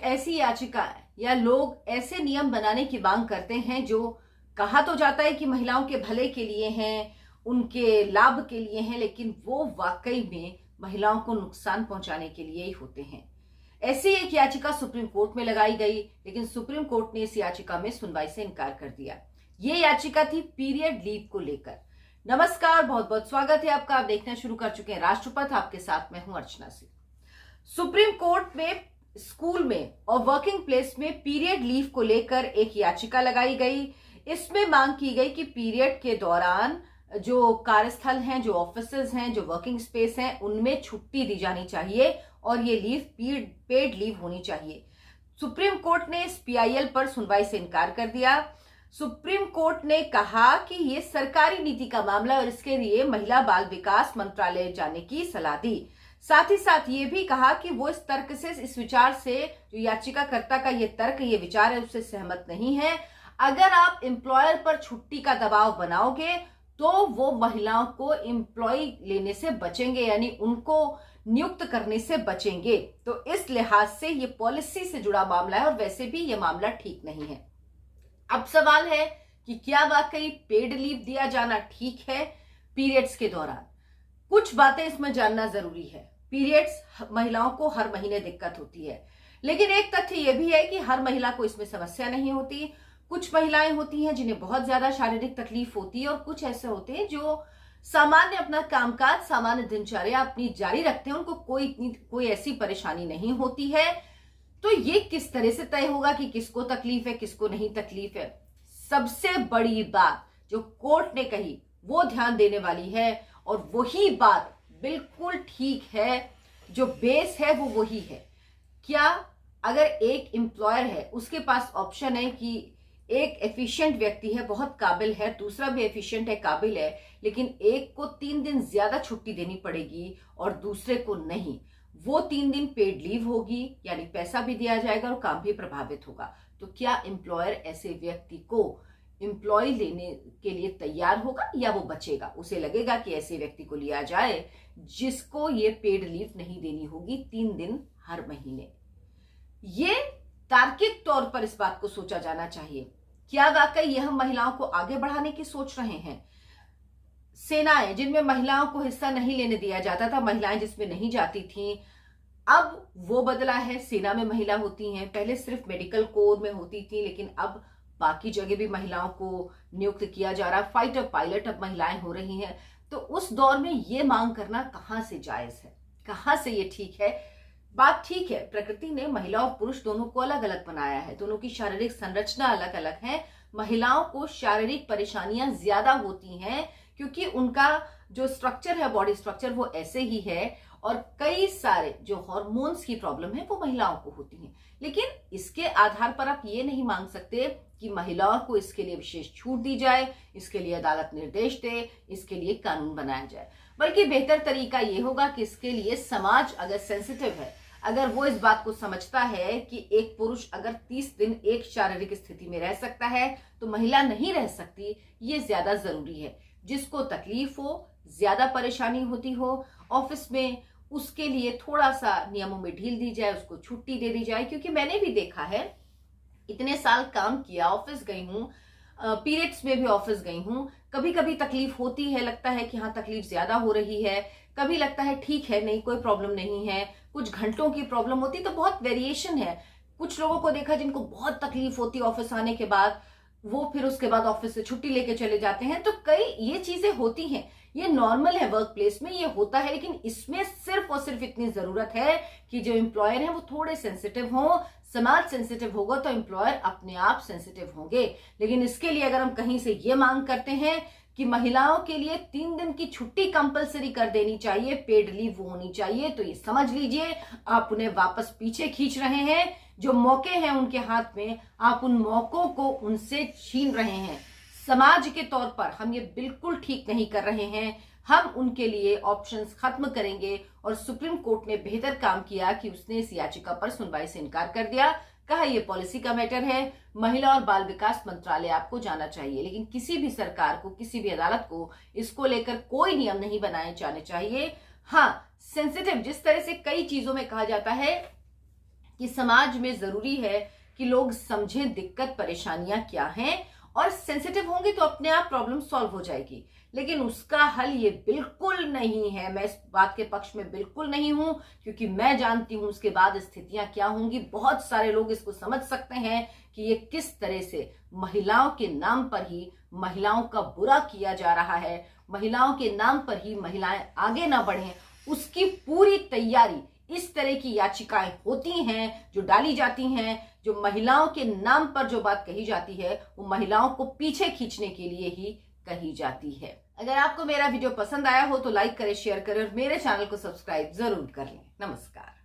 ऐसी याचिका या लोग ऐसे नियम बनाने की मांग करते हैं जो कहा तो जाता है कि महिलाओं के भले के लिए हैं, उनके लाभ के लिए हैं, लेकिन वो वाकई में महिलाओं को नुकसान पहुंचाने के लिए ही होते हैं। ऐसी एक याचिका सुप्रीम कोर्ट में लगाई गई, लेकिन सुप्रीम कोर्ट ने इस याचिका में सुनवाई से इनकार कर दिया। ये याचिका थी पीरियड लीव को लेकर। नमस्कार, बहुत बहुत स्वागत है आपका। आप देखना शुरू कर चुके हैं राष्ट्रपथ। आपके साथ मैं हूं अर्चना सिंह। सुप्रीम कोर्ट में स्कूल में और वर्किंग प्लेस में पीरियड लीव को लेकर एक याचिका लगाई गई। इसमें मांग की गई कि पीरियड के दौरान जो कार्यस्थल हैं, जो ऑफिसेज हैं, जो वर्किंग स्पेस हैं, उनमें छुट्टी दी जानी चाहिए और ये लीव पेड लीव होनी चाहिए। सुप्रीम कोर्ट ने इस पीआईएल पर सुनवाई से इनकार कर दिया। सुप्रीम कोर्ट ने कहा कि ये सरकारी नीति का मामला और इसके लिए महिला बाल विकास मंत्रालय जाने की सलाह दी। साथ ही साथ ये भी कहा कि वो इस तर्क से, इस विचार से, जो याचिकाकर्ता का ये तर्क, ये विचार है, उससे सहमत नहीं है। अगर आप एम्प्लॉयर पर छुट्टी का दबाव बनाओगे तो वो महिलाओं को एम्प्लॉय लेने से बचेंगे, यानी उनको नियुक्त करने से बचेंगे। तो इस लिहाज से ये पॉलिसी से जुड़ा मामला है और वैसे भी ये मामला ठीक नहीं है। अब सवाल है कि क्या वाकई पेड लीव दिया जाना ठीक है पीरियड्स के दौरान? कुछ बातें इसमें जानना जरूरी है। पीरियड्स महिलाओं को हर महीने दिक्कत होती है, लेकिन एक तथ्य यह भी है कि हर महिला को इसमें समस्या नहीं होती। कुछ महिलाएं होती हैं जिन्हें बहुत ज्यादा शारीरिक तकलीफ होती है और कुछ ऐसे होते हैं जो सामान्य अपना कामकाज, सामान्य दिनचर्या अपनी जारी रखते हैं, उनको कोई ऐसी परेशानी नहीं होती है। तो ये किस तरह से तय होगा कि किसको तकलीफ है, किसको नहीं तकलीफ है? सबसे बड़ी बात जो कोर्ट ने कही वो ध्यान देने वाली है और वही बात बिल्कुल ठीक है। जो बेस है वो वही है। क्या अगर एक एम्प्लॉयर है, उसके पास ऑप्शन है कि एक एफिशिएंट व्यक्ति है, बहुत काबिल है, दूसरा भी एफिशिएंट है, काबिल है, लेकिन एक को 3 दिन ज्यादा छुट्टी देनी पड़ेगी और दूसरे को नहीं, वो 3 दिन पेड लीव होगी, यानी पैसा भी दिया जाएगा और काम भी प्रभावित होगा। तो क्या एम्प्लॉयर ऐसे व्यक्ति को एम्प्लॉय लेने के लिए तैयार होगा या वो बचेगा? उसे लगेगा कि ऐसे व्यक्ति को लिया जाए जिसको ये पेड लीव नहीं देनी होगी 3 दिन हर महीने। ये तार्किक तौर पर इस बात को सोचा जाना चाहिए। क्या वाकई यह महिलाओं को आगे बढ़ाने की सोच रहे हैं? सेनाएं जिनमें महिलाओं को हिस्सा नहीं लेने दिया जाता था, महिलाएं जिसमें नहीं जाती थीं, अब वो बदला है। सेना में महिला होती हैं, पहले सिर्फ मेडिकल कोर में होती थी, लेकिन अब बाकी जगह भी महिलाओं को नियुक्त किया जा रहा है। फाइटर पायलट अब महिलाएं हो रही हैं। तो उस दौर में ये मांग करना कहां से जायज है, कहां से ये ठीक है? बात ठीक है, प्रकृति ने महिला और पुरुष दोनों को अलग अलग बनाया है, दोनों की शारीरिक संरचना अलग अलग है। महिलाओं को शारीरिक परेशानियां ज्यादा होती हैं क्योंकि उनका जो स्ट्रक्चर है, बॉडी स्ट्रक्चर, वो ऐसे ही है और कई सारे जो हार्मोन्स की प्रॉब्लम है वो महिलाओं को होती हैं। लेकिन इसके आधार पर आप ये नहीं मांग सकते कि महिलाओं को इसके लिए विशेष छूट दी जाए, इसके लिए अदालत निर्देश दे, इसके लिए कानून बनाया जाए। बल्कि बेहतर तरीका ये होगा कि इसके लिए समाज अगर सेंसिटिव है, अगर वो इस बात को समझता है कि एक पुरुष अगर 30 दिन एक शारीरिक स्थिति में रह सकता है तो महिला नहीं रह सकती, ये ज्यादा जरूरी है। जिसको तकलीफ हो, ज्यादा परेशानी होती हो ऑफिस में, उसके लिए थोड़ा सा नियमों में ढील दी जाए, उसको छुट्टी दे दी जाए। क्योंकि मैंने भी देखा है, इतने साल काम किया, ऑफिस गई हूं, पीरियड्स में भी ऑफिस गई हूं, कभी कभी तकलीफ होती है, लगता है कि हाँ तकलीफ ज्यादा हो रही है, कभी लगता है ठीक है, नहीं कोई प्रॉब्लम नहीं है, कुछ घंटों की प्रॉब्लम होती, तो बहुत वेरिएशन है। कुछ लोगों को देखा जिनको बहुत तकलीफ होती ऑफिस आने के बाद, वो फिर उसके बाद ऑफिस से छुट्टी लेके चले जाते हैं। तो कई ये चीजें होती हैं, ये नॉर्मल है, वर्क प्लेस में ये होता है। लेकिन इसमें सिर्फ और सिर्फ इतनी जरूरत है कि जो एम्प्लॉयर हैं वो थोड़े सेंसिटिव हों। समाज सेंसिटिव होगा तो एम्प्लॉयर अपने आप सेंसिटिव होंगे। लेकिन इसके लिए अगर हम कहीं से ये मांग करते हैं कि महिलाओं के लिए 3 दिन की छुट्टी कंपलसरी कर देनी चाहिए, पेड लीव वो होनी चाहिए, तो ये समझ लीजिए आप उन्हें वापस पीछे खींच रहे हैं। जो मौके हैं उनके हाथ में, आप उन मौकों को उनसे छीन रहे हैं। समाज के तौर पर हम ये बिल्कुल ठीक नहीं कर रहे हैं। हम उनके लिए ऑप्शंस खत्म करेंगे और सुप्रीम कोर्ट ने बेहतर काम किया कि उसने इस याचिका पर सुनवाई से इनकार कर दिया। कहा यह पॉलिसी का मैटर है, महिला और बाल विकास मंत्रालय आपको जाना चाहिए, लेकिन किसी भी सरकार को, किसी भी अदालत को इसको लेकर कोई नियम नहीं बनाए जाने चाहिए। हाँ, सेंसिटिव जिस तरह से कई चीजों में कहा जाता है कि समाज में जरूरी है कि लोग समझें दिक्कत परेशानियां क्या हैं, और सेंसिटिव होंगे तो अपने आप प्रॉब्लम सॉल्व हो जाएगी। लेकिन उसका हल ये बिल्कुल नहीं है। मैं इस बात के पक्ष में बिल्कुल नहीं हूं, क्योंकि मैं जानती हूं उसके बाद स्थितियां क्या होंगी। बहुत सारे लोग इसको समझ सकते हैं कि ये किस तरह से महिलाओं के नाम पर ही महिलाओं का बुरा किया जा रहा है, महिलाओं के नाम पर ही महिलाएं आगे ना बढ़ें, उसकी पूरी तैयारी। इस तरह की याचिकाएं होती हैं जो डाली जाती हैं, जो महिलाओं के नाम पर जो बात कही जाती है वो महिलाओं को पीछे खींचने के लिए ही कही जाती है। अगर आपको मेरा वीडियो पसंद आया हो तो लाइक करें, शेयर करें और मेरे चैनल को सब्सक्राइब जरूर कर लें। नमस्कार।